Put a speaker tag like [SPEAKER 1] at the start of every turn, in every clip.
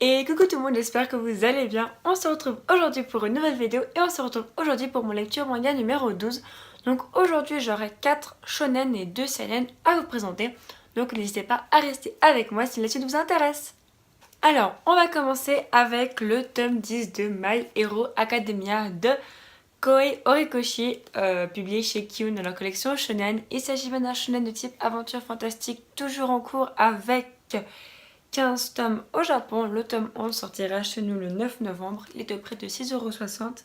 [SPEAKER 1] Et coucou tout le monde, j'espère que vous allez bien. On se retrouve aujourd'hui pour une nouvelle vidéo et on se retrouve aujourd'hui pour mon lecture manga numéro 12. Donc aujourd'hui j'aurai 4 shonen et 2 seinen à vous présenter. Donc n'hésitez pas à rester avec moi si la suite vous intéresse. Alors on va commencer avec le tome 10 de My Hero Academia de Koei Horikoshi, publié chez Kiun dans leur collection shonen. Il s'agit bien d'un shonen de type aventure fantastique toujours en cours avec 15 tomes au Japon. Le tome 11 sortira chez nous le 9 novembre. Il est au prix de 6,60€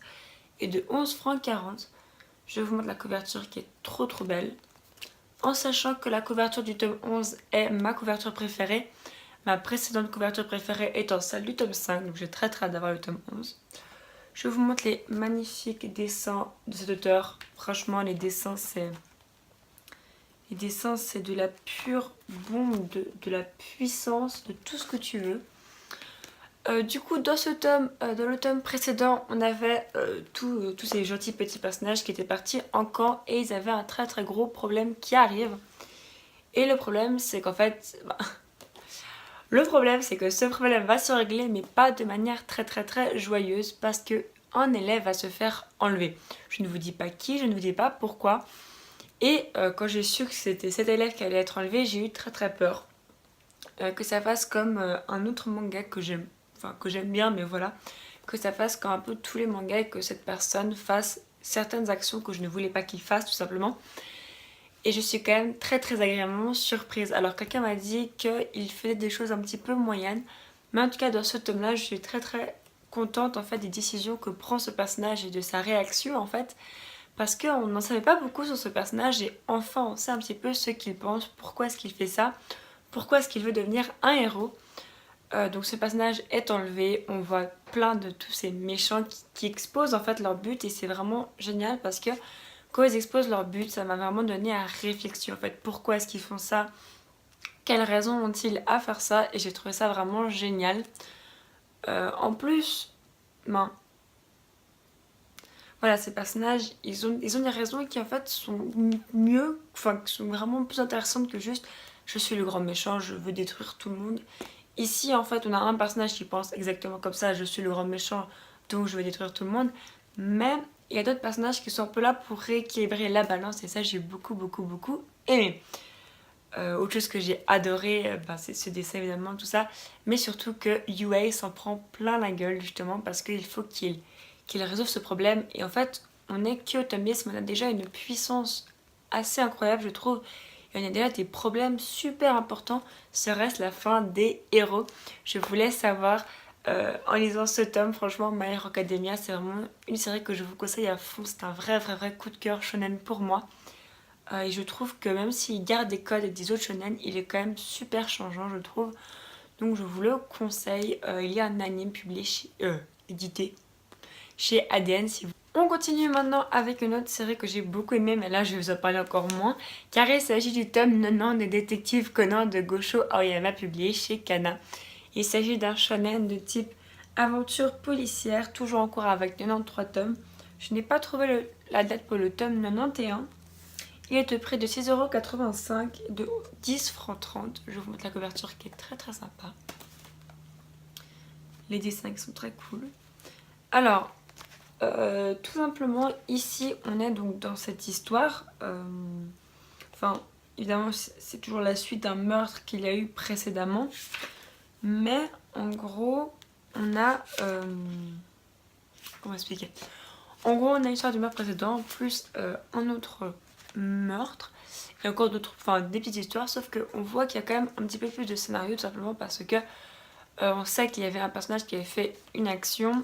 [SPEAKER 1] et de 11,40 francs. Je vous montre la couverture qui est trop belle. En sachant que la couverture du tome 11 est ma couverture préférée. Ma précédente couverture préférée étant celle du tome 5, donc j'ai très hâte d'avoir le tome 11. Je vous montre les magnifiques dessins de cet auteur. Franchement, les dessins, c'est de la pure bombe, de la puissance, de tout ce que tu veux. Du coup, dans le tome précédent, on avait tous ces gentils petits personnages qui étaient partis en camp et ils avaient un très gros problème qui arrive. Et le problème, c'est qu'en fait, le problème, c'est que ce problème va se régler, mais pas de manière très joyeuse, parce que un élève va se faire enlever. Je ne vous dis pas qui, je ne vous dis pas pourquoi. Et quand j'ai su que c'était cet élève qui allait être enlevé, j'ai eu très peur. Que ça fasse comme un autre manga que j'aime bien, mais voilà. Que ça fasse comme un peu tous les mangas et que cette personne fasse certaines actions que je ne voulais pas qu'il fasse, tout simplement. Et je suis quand même très agréablement surprise. Alors quelqu'un m'a dit qu'il faisait des choses un petit peu moyennes. Mais en tout cas, dans ce tome-là, je suis très contente en fait des décisions que prend ce personnage et de sa réaction en fait. Parce qu'on n'en savait pas beaucoup sur ce personnage et enfin on sait un petit peu ce qu'il pense, pourquoi est-ce qu'il fait ça, pourquoi est-ce qu'il veut devenir un héros. Donc ce personnage est enlevé, on voit plein de tous ces méchants qui exposent en fait leur but et c'est vraiment génial parce que quand ils exposent leur but, ça m'a vraiment donné à réflexion en fait. Pourquoi est-ce qu'ils font ça? Quelles raisons ont-ils à faire ça? Et j'ai trouvé ça vraiment génial. En plus, ben, voilà, ces personnages, ils ont des raisons qui en fait sont mieux, enfin qui sont vraiment plus intéressantes que juste je suis le grand méchant, je veux détruire tout le monde. Ici en fait on a un personnage qui pense exactement comme ça, je suis le grand méchant donc je veux détruire tout le monde. Mais il y a d'autres personnages qui sont un peu là pour rééquilibrer la balance et ça j'ai beaucoup aimé. Autre chose que j'ai adoré, c'est ce dessin évidemment, tout ça. Mais surtout que UA s'en prend plein la gueule justement parce qu'il faut qu'il résolve ce problème. Et en fait, on est que au tome 10, mais on a déjà une puissance assez incroyable je trouve. Et on a déjà des problèmes super importants. Serait-ce la fin des héros? Je voulais savoir, en lisant ce tome, franchement, My Hero Academia, c'est vraiment une série que je vous conseille à fond. C'est un vrai coup de cœur shonen pour moi. Et je trouve que même s'il garde des codes des autres shonen, il est quand même super changeant, je trouve. Donc je vous le conseille. Il y a un anime édité chez ADN. Si vous... On continue maintenant avec une autre série que j'ai beaucoup aimée, mais là je vais vous en parler encore moins, car il s'agit du tome 90 des détectives Conan de Gosho Aoyama, publié chez Kana. Il s'agit d'un shonen de type aventure policière, toujours en cours avec 93 tomes. Je n'ai pas trouvé la date pour le tome 91. Il est au prix de 6,85€ et de 10,30 francs. Je vous montre la couverture qui est très sympa. Les dessins qui sont très cool. Alors, tout simplement, ici, on est donc dans cette histoire. Enfin, évidemment, c'est toujours la suite d'un meurtre qu'il y a eu précédemment. Mais, en gros, on a... comment expliquer? En gros, on a l'histoire du meurtre précédent, plus un autre meurtre. Et encore d'autres, enfin des petites histoires, sauf qu'on voit qu'il y a quand même un petit peu plus de scénario, tout simplement parce que on sait qu'il y avait un personnage qui avait fait une action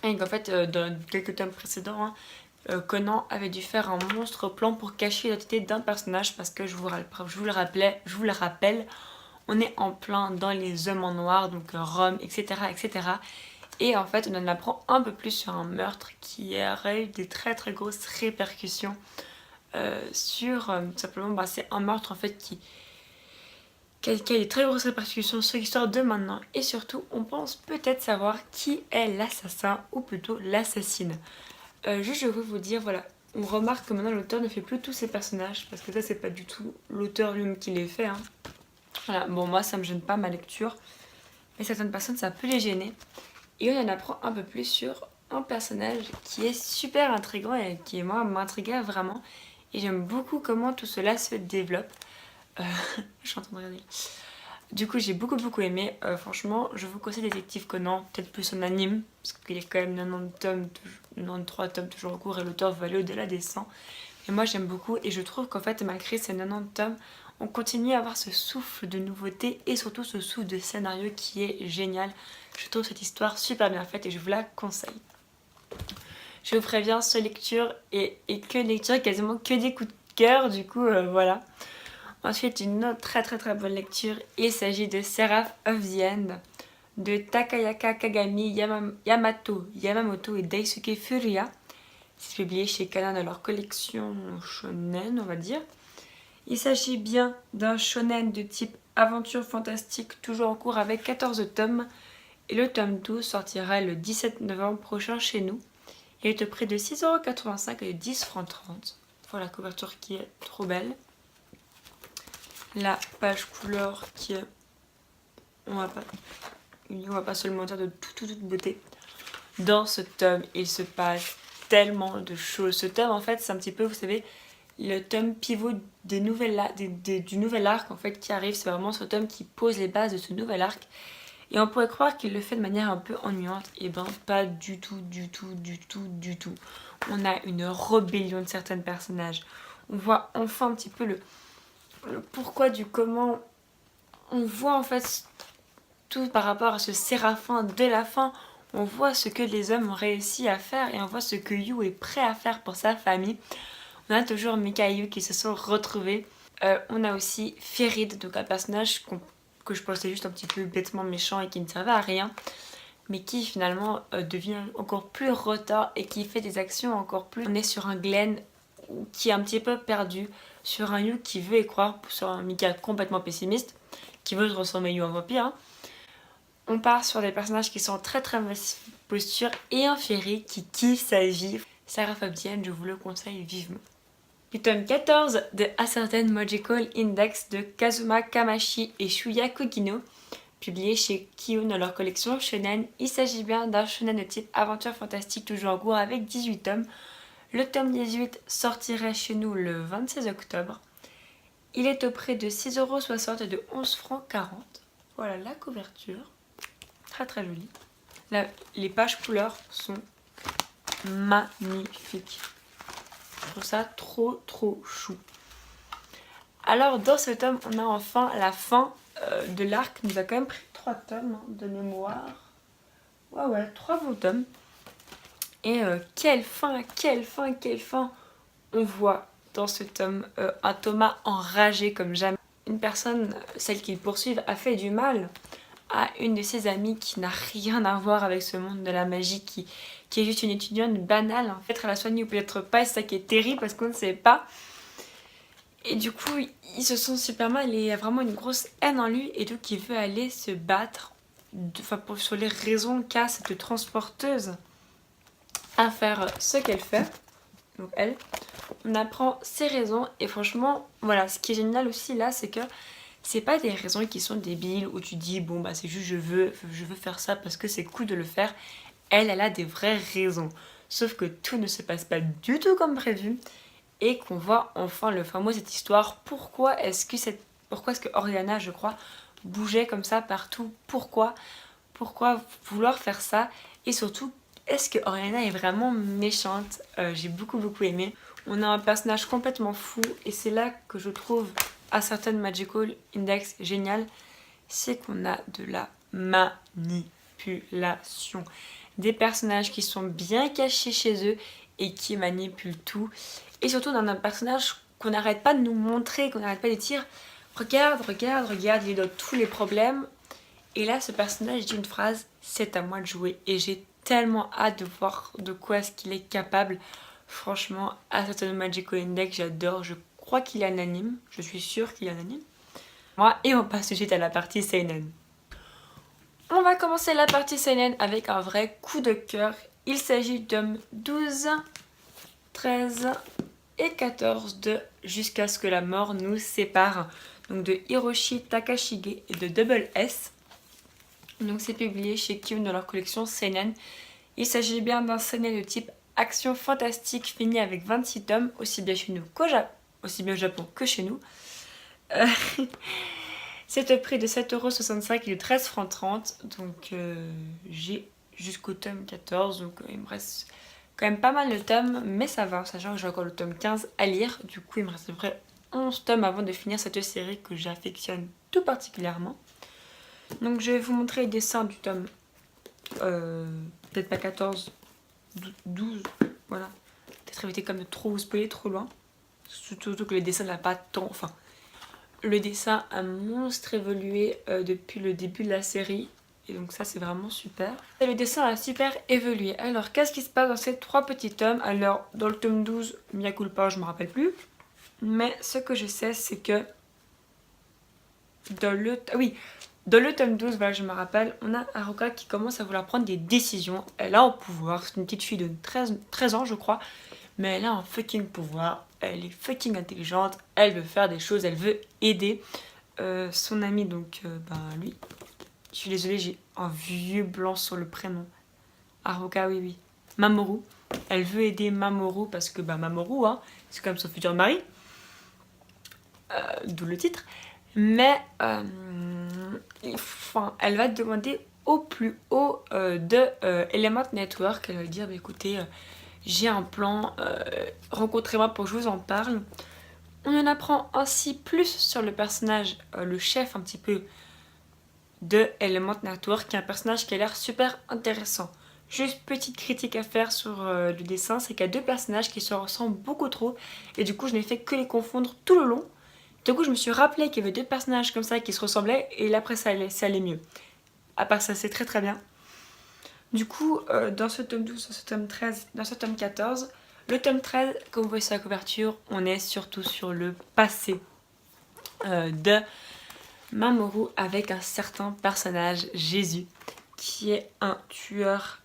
[SPEAKER 1] et qu'en fait, dans quelques tomes précédents, Conan avait dû faire un monstre plan pour cacher l'identité d'un personnage parce que je vous le rappelle, on est en plein dans les hommes en noir, donc Rome, etc. Et en fait, on en apprend un peu plus sur un meurtre qui aurait eu des très grosses répercussions sur tout simplement, c'est un meurtre en fait qui a des très grosses répercussions sur l'histoire de maintenant. Et surtout, on pense peut-être savoir qui est l'assassin ou plutôt l'assassine. Juste, je veux vous dire, voilà, on remarque que maintenant l'auteur ne fait plus tous ses personnages parce que ça, c'est pas du tout l'auteur lui-même qui les fait. Hein. Voilà, bon, moi, ça me gêne pas ma lecture. mais certaines personnes ça peut les gêner. Et on en apprend un peu plus sur un personnage qui est super intriguant et qui moi m'intriguait vraiment. Et j'aime beaucoup comment tout cela se développe. Je suis en train de regarder. Du coup j'ai beaucoup aimé. Franchement je vous conseille Détective Conan, peut-être plus en anime, parce qu'il y a quand même 90 tomes, 93 tomes toujours en cours et l'auteur va aller au-delà des 100. Et moi j'aime beaucoup et je trouve qu'en fait malgré ces 90 tomes, on continue à avoir ce souffle de nouveauté et surtout ce souffle de scénario qui est génial. Je trouve cette histoire super bien faite et je vous la conseille. Je vous préviens, ce lecture et que lecture, quasiment que des coups de cœur, du coup voilà. Ensuite une autre très bonne lecture, il s'agit de Seraph of the End de Takayaka Kagami Yamamoto et Daisuke Furuya. C'est publié chez Kana dans leur collection shonen, on va dire. Il s'agit bien d'un shonen de type aventure fantastique, toujours en cours avec 14 tomes. Et le tome 12 sortira le 17 novembre prochain chez nous. Il est au prix de 6,85€ et de 10,30 €. Voilà la couverture qui est trop belle. La page couleur qui est... On va pas se le mentir, de toute beauté. Dans ce tome, il se passe tellement de choses. Ce tome, en fait, c'est un petit peu, vous savez, le tome pivot du nouvel arc en fait qui arrive. C'est vraiment ce tome qui pose les bases de ce nouvel arc. Et on pourrait croire qu'il le fait de manière un peu ennuyante. Et ben pas du tout. On a une rébellion de certains personnages. On voit enfin un petit peu le pourquoi du comment. On voit en fait tout par rapport à ce Séraphin de la fin. On voit ce que les hommes ont réussi à faire et on voit ce que Yu est prêt à faire pour sa famille. On a toujours Mika et Yu qui se sont retrouvés. On a aussi Ferid, donc un personnage que je pensais juste un petit peu bêtement méchant et qui ne servait à rien, mais qui finalement devient encore plus retard et qui fait des actions encore plus... On est sur un Glenn qui est un petit peu perdu, sur un Yu qui veut y croire, sur un Mika complètement pessimiste, qui veut transformer Yu en vampire. On part sur des personnages qui sont en très mauvaise posture et un Ferid qui kiffe sa vie. Seraph of the End, je vous le conseille vivement. Du tome 14 de A Certain Magical Index de Kazuma Kamashi et Shuya Kogino, publié chez Kiyun dans leur collection shonen. Il s'agit bien d'un shonen de type aventure fantastique toujours en cours avec 18 tomes. Le tome 18 sortirait chez nous le 26 octobre. Il est au prix de 6,60€ et de 11,40 €. Voilà la couverture. Très jolie. Là, les pages couleurs sont magnifiques. Je trouve ça trop chou. Alors dans ce tome, on a enfin la fin de l'arc. Il nous a quand même pris 3 tomes de mémoire. Ouais, 3 bons tomes. Et quelle fin on voit dans ce tome. Un Thomas enragé comme jamais. Une personne, celle qu'il poursuit, a fait du mal à une de ses amies qui n'a rien à voir avec ce monde de la magie, qui est juste une étudiante banale. En fait, elle a soigné ou peut-être pas, c'est ça qui est terrible parce qu'on ne sait pas. Et du coup, il se sent super mal et il y a vraiment une grosse haine en lui et donc il veut aller se battre sur les raisons qu'a cette transporteuse à faire ce qu'elle fait. Donc elle, on apprend ses raisons et franchement, voilà, ce qui est génial aussi là, c'est que c'est pas des raisons qui sont débiles où tu dis bon bah c'est juste je veux faire ça parce que c'est cool de le faire. Elle a des vraies raisons. Sauf que tout ne se passe pas du tout comme prévu et qu'on voit enfin le fin mot de cette histoire. Pourquoi est-ce que Oriana, je crois, bougeait comme ça partout? Pourquoi vouloir faire ça? Et surtout, est-ce que Oriana est vraiment méchante? J'ai beaucoup aimé. On a un personnage complètement fou et c'est là que je trouve A Certain Magical Index génial, c'est qu'on a de la manipulation. Des personnages qui sont bien cachés chez eux et qui manipulent tout. Et surtout on a un personnage qu'on n'arrête pas de nous montrer, qu'on n'arrête pas de dire regarde, il est dans tous les problèmes. Et là ce personnage dit une phrase, c'est à moi de jouer. Et j'ai tellement hâte de voir de quoi est-ce qu'il est capable. Franchement, A Certain Magical Index, j'adore. Je crois qu'il est un anime, je suis sûre qu'il est un anime. Et on passe tout de suite à la partie seinen. On va commencer la partie seinen avec un vrai coup de cœur. Il s'agit de 12, 13 et 14 de Jusqu'à ce que la mort nous sépare. Donc de Hiroshi Takashige et de Double S. Donc c'est publié chez Kiun dans leur collection Seinen. Il s'agit bien d'un seinen de type action fantastique fini avec 26 tomes, aussi bien chez nous aussi bien au Japon que chez nous. C'est au prix de 7,65€ et de 13,30 francs. Donc j'ai jusqu'au tome 14. Donc il me reste quand même pas mal de tomes, mais ça va, sachant que j'ai encore le tome 15 à lire. Du coup il me reste à peu près 11 tomes avant de finir cette série que j'affectionne tout particulièrement. Donc je vais vous montrer les dessins du tome, peut-être pas 14, 12, voilà. Peut-être éviter comme de trop vous spoiler trop loin. Surtout que le dessin n'a pas tant... Enfin, le dessin a monstre évolué depuis le début de la série. Et donc ça c'est vraiment super. Et le dessin a super évolué. Alors qu'est-ce qui se passe dans ces 3 petits tomes? Alors dans le tome 12, mea culpa, je me rappelle plus. Mais ce que je sais c'est que dans le tome 12, voilà, je me rappelle, on a Haruka qui commence à vouloir prendre des décisions. Elle a un pouvoir, c'est une petite fille de 13 ans je crois, mais elle a un fucking pouvoir, elle est fucking intelligente, elle veut faire des choses, elle veut aider son ami, donc lui, je suis désolée, j'ai un vieux blanc sur le prénom. Haruka, oui, Mamoru. Elle veut aider Mamoru parce que Mamoru, hein, c'est comme son futur mari, d'où le titre. Mais elle va demander au plus haut de Element Network. Elle va lui dire écoutez, j'ai un plan, rencontrez-moi pour que je vous en parle. On en apprend ainsi plus sur le personnage, le chef un petit peu de Element Network, qui est un personnage qui a l'air super intéressant. Juste petite critique à faire sur le dessin, c'est qu'il y a 2 personnages qui se ressemblent beaucoup trop et du coup je n'ai fait que les confondre tout le long. Du coup, je me suis rappelé qu'il y avait 2 personnages comme ça qui se ressemblaient et là, après, ça allait mieux. À part ça, c'est très très bien. Du coup, dans ce tome 12, dans ce tome 13, dans ce tome 14, le tome 13, comme vous voyez sur la couverture, on est surtout sur le passé de Mamoru avec un certain personnage, Jésus, qui est un tueur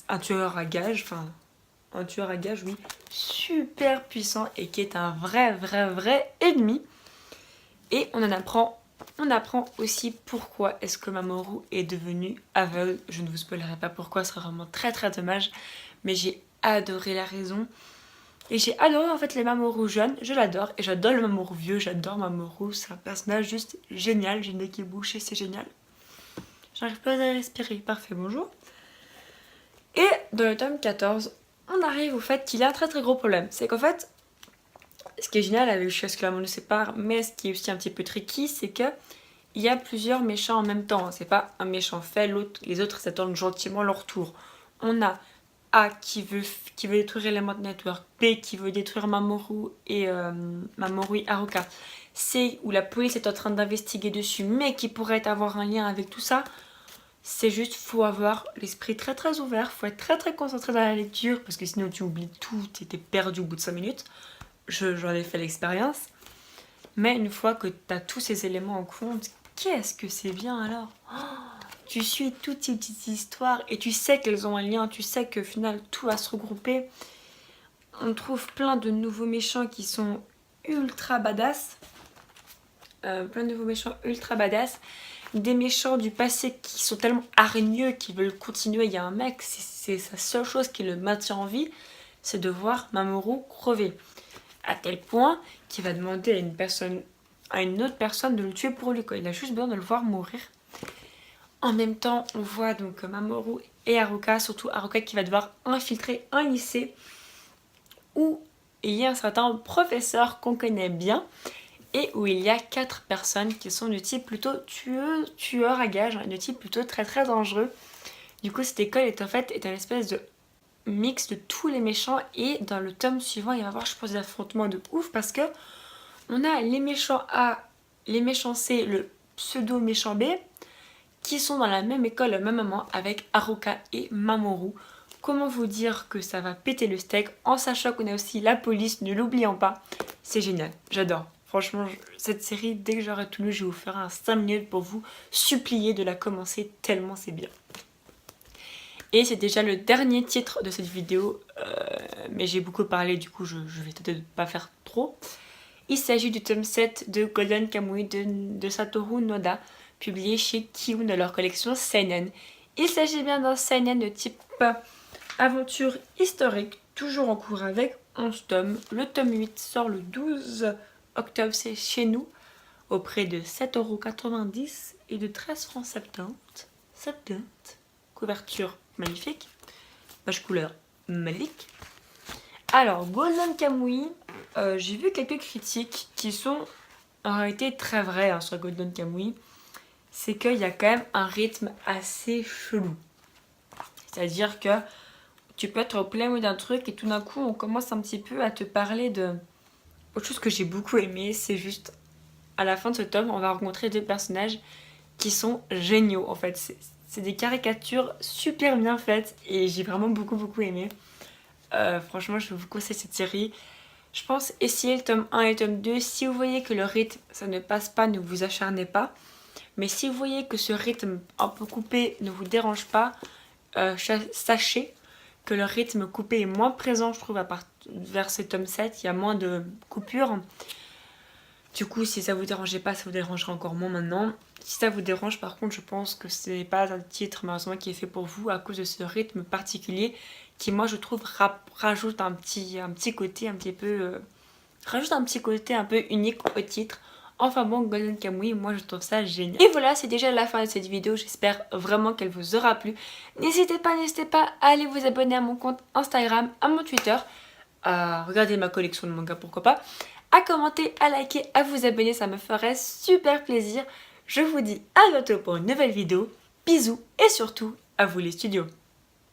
[SPEAKER 1] à gages, oui, super puissant et qui est un vrai ennemi. Et on apprend aussi pourquoi est-ce que Mamoru est devenu aveugle. Je ne vous spoilerai pas pourquoi, ce serait vraiment très très dommage. Mais j'ai adoré la raison. Et j'ai adoré en fait les Mamoru jeunes, je l'adore. Et j'adore le Mamoru vieux, j'adore Mamoru. C'est un personnage juste génial, j'ai une nez qui bouche et c'est génial. J'arrive pas à respirer, parfait, bonjour. Et dans le tome 14, on arrive au fait qu'il y a un très très gros problème. C'est qu'en fait, ce qui est génial avec Chose que l'amour nous sépare, mais ce qui est aussi un petit peu tricky, c'est que il y a plusieurs méchants en même temps. C'est pas un méchant fait, les autres s'attendent gentiment leur tour. On a A qui veut détruire Element Network, B qui veut détruire Mamoru et Haruka, C où la police est en train d'investiguer dessus, mais qui pourrait avoir un lien avec tout ça. C'est juste, faut avoir l'esprit très très ouvert, faut être très très concentré dans la lecture, parce que sinon tu oublies tout, t'es perdu au bout de 5 minutes. J'en ai fait l'expérience. Mais une fois que tu as tous ces éléments en compte, qu'est-ce que c'est bien alors? Tu suis toutes ces petites histoires et tu sais qu'elles ont un lien, tu sais qu'au final tout va se regrouper. On trouve plein de nouveaux méchants qui sont ultra badass. Des méchants du passé qui sont tellement hargneux, qui veulent continuer. Il y a un mec, c'est sa seule chose qui le maintient en vie, c'est de voir Mamoru crever. À tel point qu'il va demander à une autre personne de le tuer pour lui. Il a juste besoin de le voir mourir. En même temps, on voit donc Mamoru et Haruka, surtout Haruka qui va devoir infiltrer un lycée où il y a un certain professeur qu'on connaît bien et où il y a 4 personnes qui sont du type plutôt tueur à gages, de type plutôt très très dangereux. Du coup, cette école est un espèce de mix de tous les méchants et dans le tome suivant, il va y avoir, je pense, des affrontements de ouf parce que on a les méchants A, les méchants C, le pseudo méchant B qui sont dans la même école au même moment avec Haruka et Mamoru. Comment vous dire que ça va péter le steak en sachant qu'on a aussi la police, ne l'oublions pas. C'est génial, j'adore. Franchement, cette série, dès que j'aurai tout lu, je vous ferai un 5 minutes pour vous supplier de la commencer tellement c'est bien. Et c'est déjà le dernier titre de cette vidéo, mais j'ai beaucoup parlé, du coup je vais tenter de ne pas faire trop. Il s'agit du tome 7 de Golden Kamuy de Satoru Noda, publié chez Kiun de leur collection Seinen. Il s'agit bien d'un seinen de type aventure historique, toujours en cours avec 11 tomes. Le tome 8 sort le 12 octobre, c'est chez nous, au prix de 7,90 € et de 13,70 €. Couverture magnifique, page couleur magnifique. Alors, Golden Kamuy, j'ai vu quelques critiques qui sont en réalité très vraies sur Golden Kamuy. C'est qu'il y a quand même un rythme assez chelou. C'est-à-dire que tu peux être au plein milieu d'un truc et tout d'un coup on commence un petit peu à te parler de... Autre chose que j'ai beaucoup aimé, c'est juste à la fin de ce tome, on va rencontrer deux personnages qui sont géniaux en fait. C'est des caricatures super bien faites et j'ai vraiment beaucoup aimé. Franchement, je vous conseille cette série. Je pense essayer le tome 1 et le tome 2. Si vous voyez que le rythme ça ne passe pas, ne vous acharnez pas. Mais si vous voyez que ce rythme un peu coupé ne vous dérange pas, sachez que le rythme coupé est moins présent, je trouve, vers ce tome 7. Il y a moins de coupures. Du coup, si ça vous dérangeait pas, ça vous dérangera encore moins maintenant. Si ça vous dérange, par contre, je pense que ce n'est pas un titre malheureusement qui est fait pour vous à cause de ce rythme particulier qui, moi, je trouve, rajoute un petit côté un petit peu... rajoute un petit côté un peu unique au titre. Enfin bon, Golden Kamuy, moi je trouve ça génial. Et voilà, c'est déjà la fin de cette vidéo. J'espère vraiment qu'elle vous aura plu. N'hésitez pas à aller vous abonner à mon compte Instagram, à mon Twitter, à regarder ma collection de mangas, pourquoi pas, à commenter, à liker, à vous abonner, ça me ferait super plaisir. Je vous dis à bientôt pour une nouvelle vidéo. Bisous et surtout, à vous les studios.